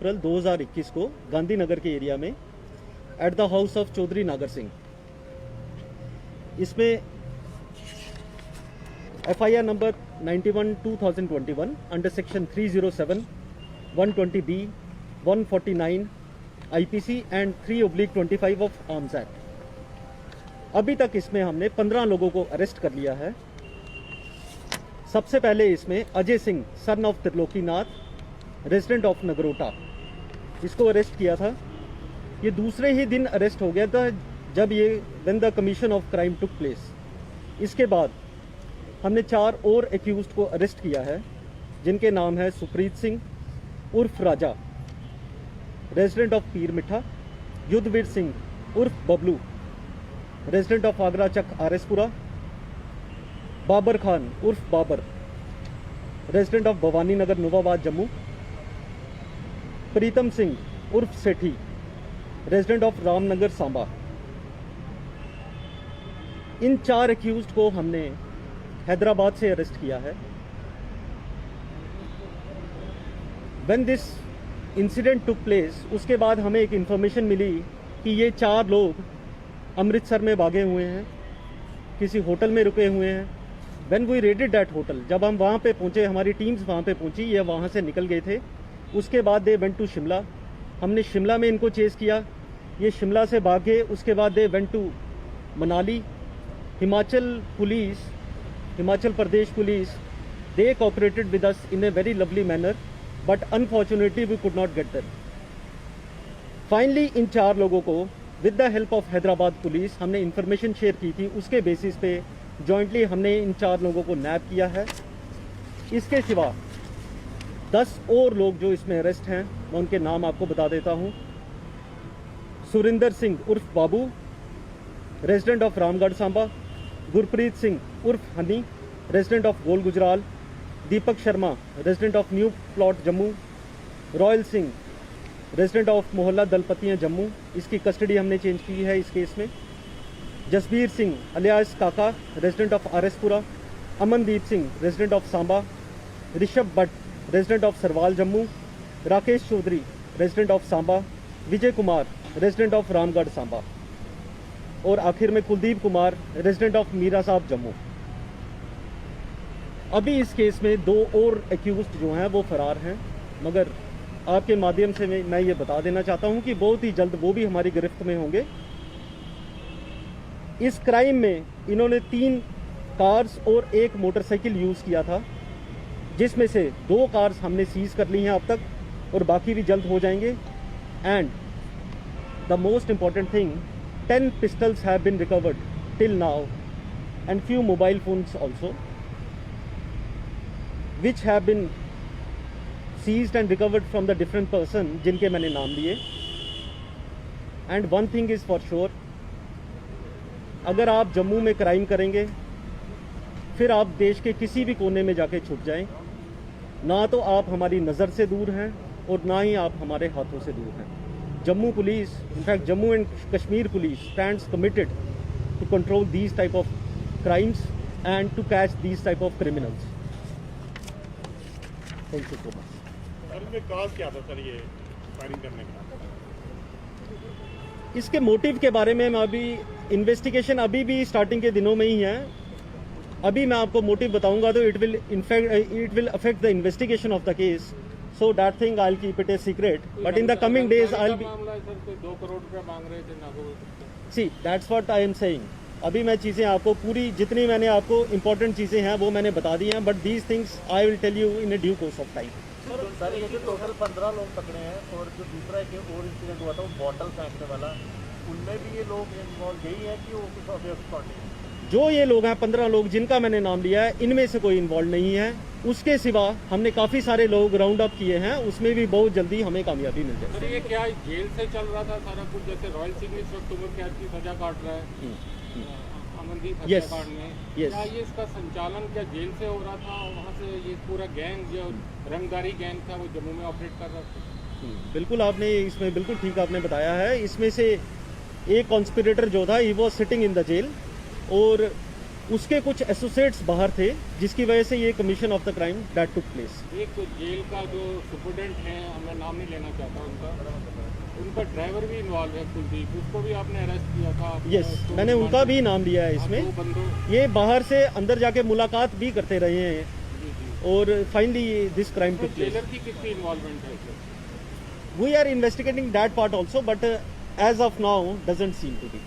अप्रैल 2021 को गांधीनगर के एरिया में at the house of Chaudhary Nagar Singh. इसमें FIR number 91/2021 under section 307, 120B, 149 IPC and 3/25 of arms act. अभी तक इसमें हमने 15 लोगों को अरेस्ट कर लिया है। सबसे पहले इसमें Ajay Singh son of Trilokinath, resident of Nagrota, इसको अरेस्ट किया था। ये दूसरे ही दिन अरेस्ट हो गया था जब ये when the commission of crime took place. इसके बाद हमने 4 और एक्यूज्ड को अरेस्ट किया है, जिनके नाम है सुप्रीत सिंह उर्फ राजा, रेजिडेंट ऑफ पीर मिठा, युद्धवीर सिंह उर्फ बबलू, रेजिडेंट ऑफ आगरा चक आरएसपुरा, बाबर खान उर्फ बाबर, रेजिडेंट ऑफ भवानी नगर नोवाबाद जम्मू, प्रीतम सिंह उर्फ सेठी, रेजिडेंट ऑफ रामनगर सांबा। इन 4 एक्यूज्ड को हमने हैदराबाद से अरेस्ट किया है। When this incident took place, उसके बाद हमें एक इन्फॉर्मेशन मिली कि ये 4 लोग अमृतसर में भागे हुए हैं, किसी होटल में रुके हुए हैं। When we raided that hotel, जब हम वहाँ पे पहुँचे, हमारी टीम्स वहाँ पे पहुँची, ये वहाँ से निकल गए थे। उसके बाद दे वेंट टू शिमला, हमने शिमला में इनको चेस किया, ये शिमला से भागे। उसके बाद they went to Manali. Himachal Pradesh police, they cooperated with us in a very lovely manner, but unfortunately we could not get them. Finally in 4 लोगों को with the help of Hyderabad police हमने इंफॉर्मेशन शेयर की थी, उसके बेसिस पे जॉइंटली हमने इन 4 लोगों को नैप किया है। इसके सिवा 10 और लोग जो इसमें अरेस्ट हैं, मैं उनके नाम आपको बता देता हूँ। सुरिंदर सिंह उर्फ बाबू, रेजिडेंट ऑफ रामगढ़ सांबा, गुरप्रीत सिंह उर्फ Honey, resident of goal Gujral, Deepak Sharma, resident of new plot Jammu, royal Singh, resident of मोहल्ला दलपतियाँ जम्मू, इसकी कस्टडी हमने चेंज की है इस केस में। Jasbir Singh alias Kaka, resident of RS Pura, Amandeep Singh, resident of Samba, Rishabh Bhatt, resident of Sarwal Jammu, Rakesh Chaudhary, resident of Samba, Vijay Kumar, resident of Ramgarh Samba, और आखिर में कुलदीप कुमार, रेजिडेंट ऑफ मीरा साहब जम्मू। अभी इस केस में 2 और एक्यूज्ड जो हैं वो फरार हैं, मगर आपके माध्यम से मैं ये बता देना चाहता हूं कि बहुत ही जल्द वो भी हमारी गिरफ्त में होंगे। इस क्राइम में इन्होंने 3 कार्स और 1 मोटरसाइकिल यूज़ किया था, जिसमें से 2 कार्स हमने सीज कर ली हैं अब तक, और बाकी भी जल्द हो जाएंगे। And the most important thing, 10 pistols have been recovered till now and few mobile phones also, which have been seized and recovered from the different person जिनके मैंने नाम लिए। And one thing is for sure, अगर आप जम्मू में crime करेंगे, फिर आप देश के किसी भी कोने में जाके छुप जाएं, ना तो आप हमारी नज़र से दूर हैं और ना ही आप हमारे हाथों से दूर हैं। Jammu police, in fact Jammu and Kashmir police stands committed to control these type of crimes and to catch these type of criminals. Thank you so much. Sir, इसमें कॉज क्या था सर ये फायरिंग करने का? इसके मोटिव के बारे में मैं अभी इन्वेस्टिगेशन अभी भी स्टार्टिंग के दिनों में ही है। अभी मैं आपको मोटिव बताऊंगा तो it will affect the investigation of the case, so that thing I'll keep it a secret, but in the coming days I'll be 2 crore रुपया मांग रहे थे नागो। see that's what I am saying। अभी मैं चीज़ें आपको पूरी जितनी मैंने आपको इम्पोर्टेंट चीज़ें हैं वो मैंने बता दी हैं, but these things I will tell you in a due course of time. Sir ये जो टोटल 15 लोग पकड़े हैं, और जो दूसरा एक और इंसिडेंट हुआ था वो बॉटल फेंकने वाला, उनमें भी ये लोग इन्वॉल्व यही है कि वो कुछ अफेयर? जो ये लोग हैं 15 लोग जिनका मैंने नाम लिया है, इनमें से कोई इन्वॉल्व नहीं है। उसके सिवा हमने काफ़ी सारे लोग राउंड अप किए हैं, उसमें भी बहुत जल्दी हमें कामयाबी मिल जाएगी। सर ये क्या जेल से चल रहा था सारा कुछ? जैसे रॉयल सिंह इस वक्त उम्र कैद की सजा काट रहा है, अमनदीप हत्याकांड में, क्या ये इसका संचालन क्या जेल से हो रहा था? वहाँ से ये पूरा गैंग जो रंगदारी गैंग था वो जम्मू में ऑपरेट कर रहा था? बिल्कुल, आपने इसमें बिल्कुल ठीक आपने बताया है। इसमें से एक कॉन्स्पिरेटर जो था, he was sitting in the jail, और उसके कुछ एसोसिएट्स बाहर थे, जिसकी वजह से ये commission of the crime that took place. एक जेल का जो सुपरडेंट है, मैं नाम नहीं लेना चाहता उनका ड्राइवर भी इन्वॉल्व है कुलदीप, उसको भी आपने अरेस्ट किया था। यस, मैंने उनका भी नाम लिया है इसमें। ये बाहर से अंदर जाके मुलाकात भी करते रहे हैं और finally this crime took place. Jailer की कितनी इन्वॉल्वमेंट है? We are investigating that part also, but as of now doesn't seem to be.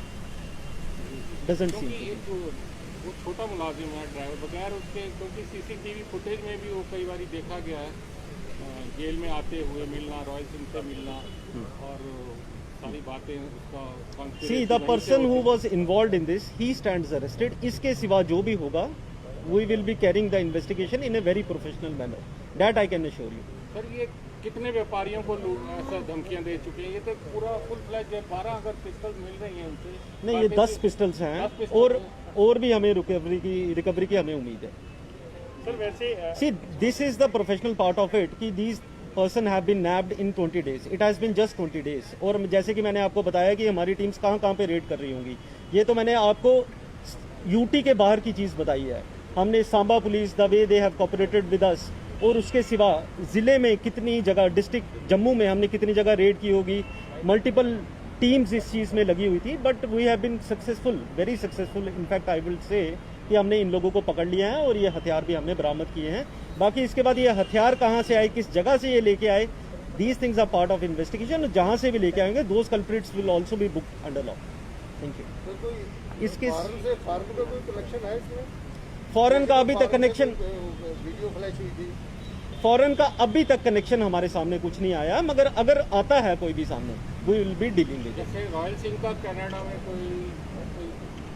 वो छोटा मुलाजिम है ड्राइवर, बगैर उसके, क्योंकि सीसीटीवी फुटेज में भी वो कई बार देखा गया है जेल में आते हुए मिलना, रॉयल सिंह से मिलना और सारी बातें उसका। See the person who was involved in this he stands arrested. इसके सिवा जो भी होगा we will be carrying the investigation in a very professional manner, that I can assure you. Sir ये कितने व्यापारियों को ऐसा धमकियां दे चुके हैं? ये तो पूरा फुल फ्लैज है। 12 अगर पिस्टल मिल रही हैं उनसे। नहीं, ये 10 पिस्टल्स हैं और भी हमें रिकवरी की हमें उम्मीद है। सर वैसे see this is the professional part of it कि these person have been nabbed in 20 days. It has been just 20 days. और जैसे कि मैंने आपको बताया कि हमारी टीम्स कहाँ पे रेड कर रही होंगी, ये तो मैंने आपको यूटी के बाहर की चीज़ बताई है। हमने Samba police the way they have cooperated with अस, और उसके सिवा ज़िले में कितनी जगह, डिस्ट्रिक्ट जम्मू में हमने कितनी जगह रेड की होगी, मल्टीपल टीम्स इस चीज़ में लगी हुई थी, but we have been successful, very successful. In fact I will say कि हमने इन लोगों को पकड़ लिया है और ये हथियार भी हमने बरामद किए हैं। बाकी इसके बाद ये हथियार कहाँ से आए, किस जगह से ये लेके आए, these things are part of investigation. जहाँ से भी लेके आएंगे those culprits will also be booked under law. Thank you. इसके फॉरेन का अभी तक कनेक्शन, फॉरेन का अभी तक कनेक्शन हमारे सामने कुछ नहीं आया, मगर अगर आता है कोई भी सामने we will be dealing with. जैसे रॉयल सिंह का कनाडा में कोई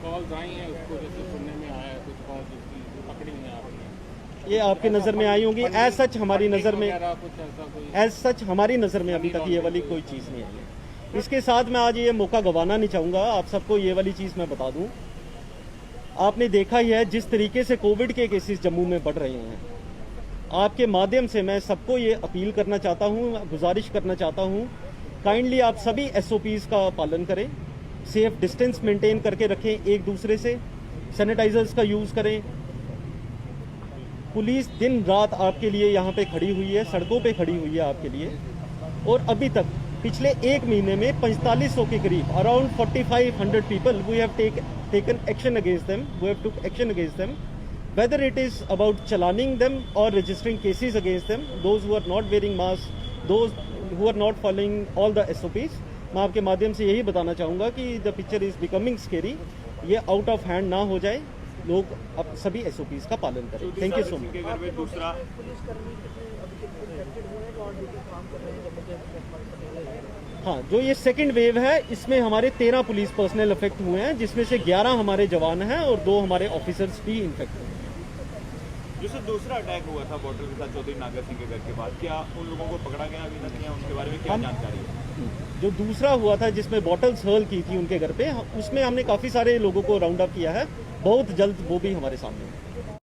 कॉल्स आई हैं, उसको जैसे सुनने में आया है कुछ कॉल जिसकी पकड़ी है आपने, ये आपकी नज़र में आई होंगी। एज सच हमारी नज़र में, कुछ ऐसा कोई एज सच हमारी नज़र में अभी तक ये वाली कोई चीज़ नहीं आई है। इसके साथ मैं आज ये मौका गंवाना नहीं चाहूँगा, आप सबको ये वाली चीज़ मैं बता दूँ। आपने देखा ही है जिस तरीके से कोविड के केसेस जम्मू में बढ़ रहे हैं। आपके माध्यम से मैं सबको ये अपील करना चाहता हूँ, गुजारिश करना चाहता हूँ, काइंडली आप सभी SOPs का पालन करें, सेफ डिस्टेंस मेंटेन करके रखें एक दूसरे से, सैनिटाइजर्स का यूज़ करें। पुलिस दिन रात आपके लिए यहाँ पे खड़ी हुई है, सड़कों पे खड़ी हुई है आपके लिए, और अभी तक पिछले एक महीने में 4500 के करीब, around 4500 people we have taken action against them, we have took action against them, whether it is about chalaning them or registering cases against them, those who are not wearing masks, those who are not following all the SOPs। मैं आपके माध्यम से यही बताना चाहूँगा कि the picture is becoming scary, ये out of hand ना हो जाए, लोग अब सभी SOPs का पालन करें। Thank you so much. दूसरा हाँ, जो ये सेकंड वेव है इसमें हमारे 13 पुलिस पर्सनल अफेक्ट हुए हैं, जिसमें से 11 हमारे जवान हैं और 2 हमारे ऑफिसर्स भी इन्फेक्ट हुए हैं। जो सर दूसरा अटैक हुआ था बॉटल के साथ चौधरी नागर सिंह के घर के बाद, क्या उन लोगों को पकड़ा गया अभी तक, या उसके बारे में क्या जानकारी है? जो दूसरा हुआ था जिसमें बॉटल्स हर्ल की थी उनके घर पे, उसमें हमने काफ़ी सारे लोगों को राउंड अप किया है, बहुत जल्द वो भी हमारे सामने है।